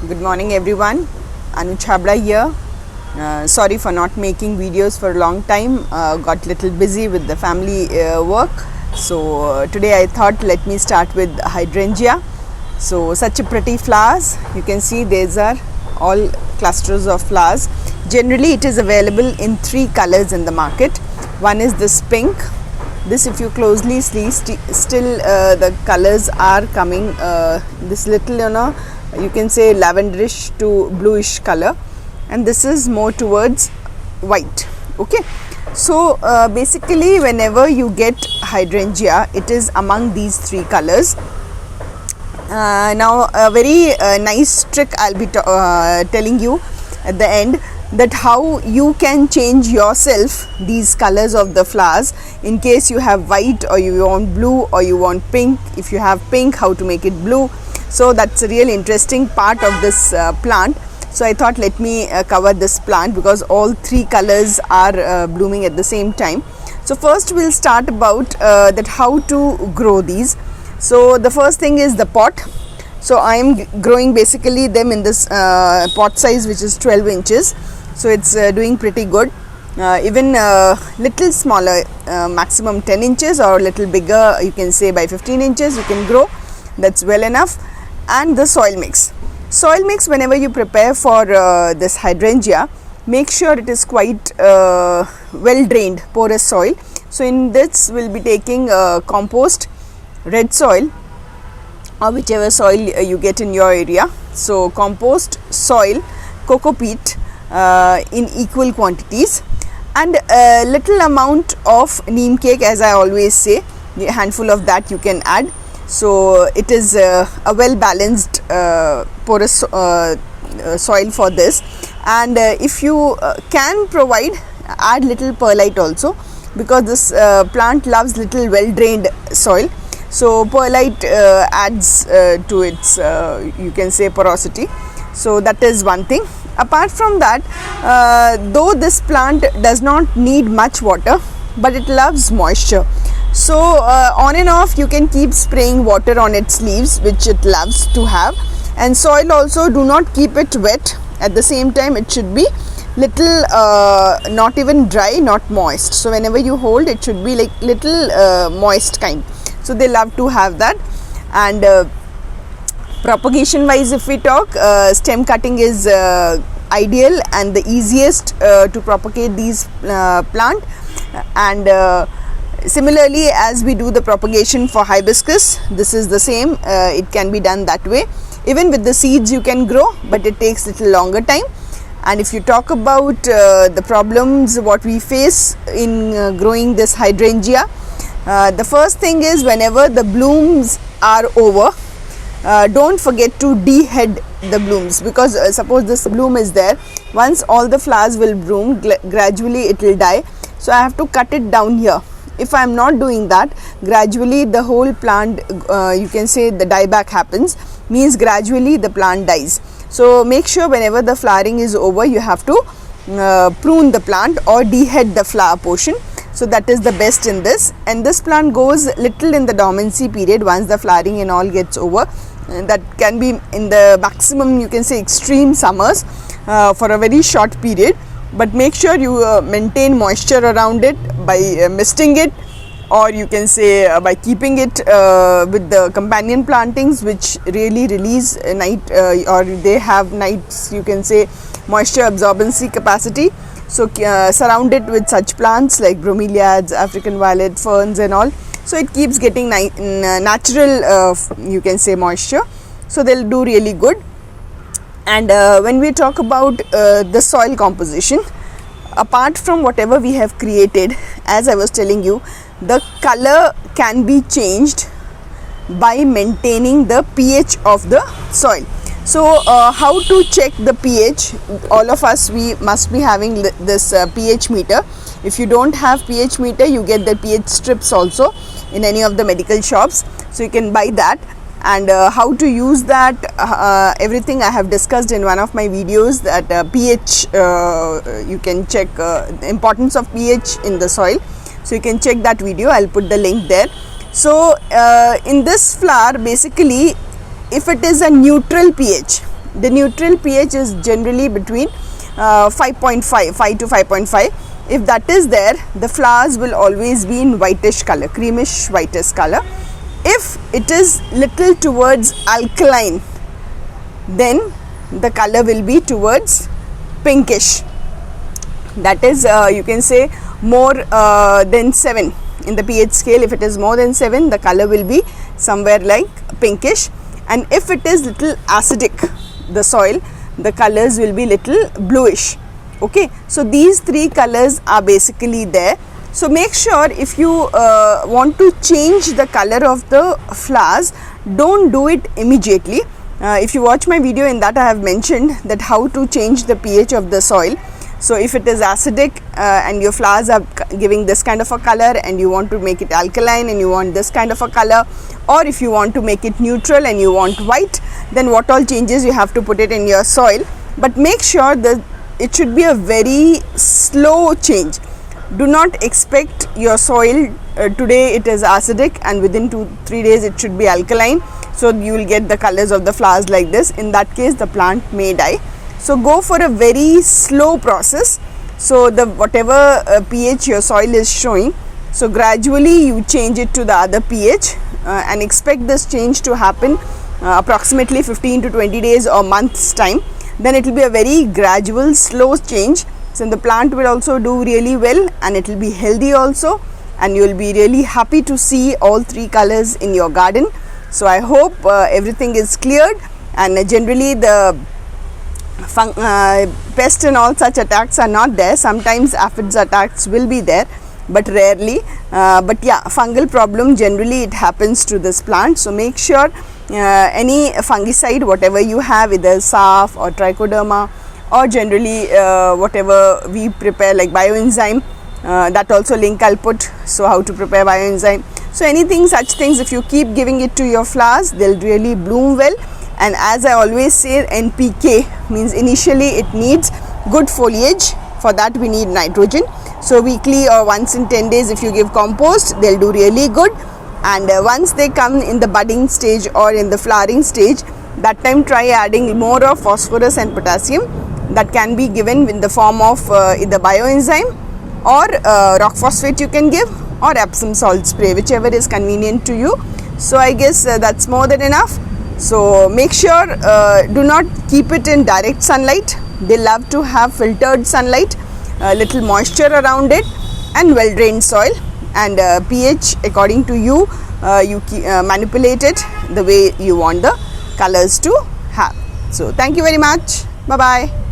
Good morning everyone. Anu Chabra here. Sorry for not making videos for a long time. Got little busy with the family work. So today I thought let me start with hydrangea. So such a pretty flowers. You can see these are all clusters of flowers. Generally it is available in 3 colors in the market. One is this pink. This, if you closely see, still the colors are coming this little, you can say lavenderish to bluish color, and this is more towards white. Okay, so basically whenever you get hydrangea, it is among these 3 colors. Now a very nice trick I'll be telling you at the end, that how you can change yourself these colors of the flowers in case you have white or you want blue or you want pink. If you have pink, how to make it blue. So that's a real interesting part of this plant. So I thought let me cover this plant because all 3 colors are blooming at the same time. So first we'll start about that how to grow these. So the first thing is the pot. So I am growing basically them in this pot size, which is 12 inches. So it's doing pretty good. Even little smaller, maximum 10 inches or little bigger, you can say by 15 inches you can grow. That's well enough. And the soil mix. Soil mix, whenever you prepare for this hydrangea, make sure it is quite well drained, porous soil. So in this we'll be taking compost, red soil, or whichever soil you get in your area. So compost, soil, coco peat in equal quantities, and a little amount of neem cake, as I always say, a handful of that you can add. So it is a well balanced porous soil for this. And if you can provide, add little perlite also, because this plant loves little well drained soil. So perlite adds to its you can say porosity. So that is one thing. Apart from that, though this plant does not need much water, but it loves moisture. So on and off you can keep spraying water on its leaves, which it loves to have. And soil also, do not keep it wet. At the same time it should be little not even dry, not moist. So whenever you hold, it should be like little moist kind. So they love to have that. And propagation wise, if we talk, stem cutting is ideal and the easiest to propagate these plant. And similarly, as we do the propagation for hibiscus, this is the same. It can be done that way. Even with the seeds you can grow, but it takes little longer time. And if you talk about the problems what we face in growing this hydrangea, the first thing is whenever the blooms are over, don't forget to dehead the blooms, because suppose this bloom is there, once all the flowers will bloom, gradually it will die. So I have to cut it down here. If I am not doing that, gradually the whole plant, you can say the dieback happens, means gradually the plant dies. So make sure whenever the flowering is over, you have to prune the plant or dehead the flower portion. So that is the best in this. And this plant goes little in the dormancy period once the flowering and all gets over. That can be in the maximum, you can say extreme summers for a very short period. But make sure you maintain moisture around it by misting it, or you can say by keeping it with the companion plantings, which really release night or they have nights, you can say, moisture absorbency capacity. So surround it with such plants like bromeliads, African violet, ferns and all. So it keeps getting natural you can say moisture. So they'll do really good. And when we talk about the soil composition, apart from whatever we have created, as I was telling you, the color can be changed by maintaining the pH of the soil. So how to check the pH? All of us, we must be having this pH meter. If you don't have pH meter, you get the pH strips also in any of the medical shops. So you can buy that. And how to use that, everything I have discussed in one of my videos, that pH, you can check the importance of pH in the soil. So you can check that video, I'll put the link there. So in this flower, basically if it is a neutral pH, The neutral pH is generally between 5 to 5.5. If that is there, the flowers will always be in whitish color, creamish whitish color. If it is little towards alkaline, then the color will be towards pinkish. That is, you can say more than 7 in the pH scale. If it is more than 7, the color will be somewhere like pinkish. And if it is little acidic, the soil, the colors will be little bluish. Okay, so these 3 colors are basically there. So make sure if you want to change the color of the flowers, don't do it immediately. If you watch my video, in that I have mentioned that how to change the pH of the soil. So if it is acidic and your flowers are giving this kind of a color, and you want to make it alkaline and you want this kind of a color, or if you want to make it neutral and you want white, then what all changes you have to put it in your soil. But make sure that it should be a very slow change. Do not expect your soil today it is acidic and within 2-3 days it should be alkaline, so you will get the colors of the flowers like this. In that case, the plant may die. So go for a very slow process. So the whatever pH your soil is showing, so gradually you change it to the other pH and expect this change to happen approximately 15 to 20 days or months time. Then it will be a very gradual slow change. So the plant will also do really well, and it will be healthy also, and you will be really happy to see all 3 colors in your garden. So I hope everything is cleared, and generally the pest and all such attacks are not there. Sometimes aphids attacks will be there, but rarely. But yeah, fungal problem generally it happens to this plant. So make sure any fungicide whatever you have, either SAF or Trichoderma, or generally whatever we prepare like bioenzyme, that also link I'll put. So how to prepare bioenzyme. So anything such things, if you keep giving it to your flowers, they'll really bloom well. And as I always say, NPK means initially it needs good foliage. For that we need nitrogen. So weekly or once in 10 days if you give compost, they'll do really good. And once they come in the budding stage or in the flowering stage, that time try adding more of phosphorus and potassium. That can be given in the form of either bioenzyme or rock phosphate you can give, or Epsom salt spray, whichever is convenient to you. So I guess that's more than enough. So make sure do not keep it in direct sunlight. They love to have filtered sunlight, little moisture around it, and well drained soil. And pH according to you, you manipulate it the way you want the colors to have. So thank you very much. Bye bye.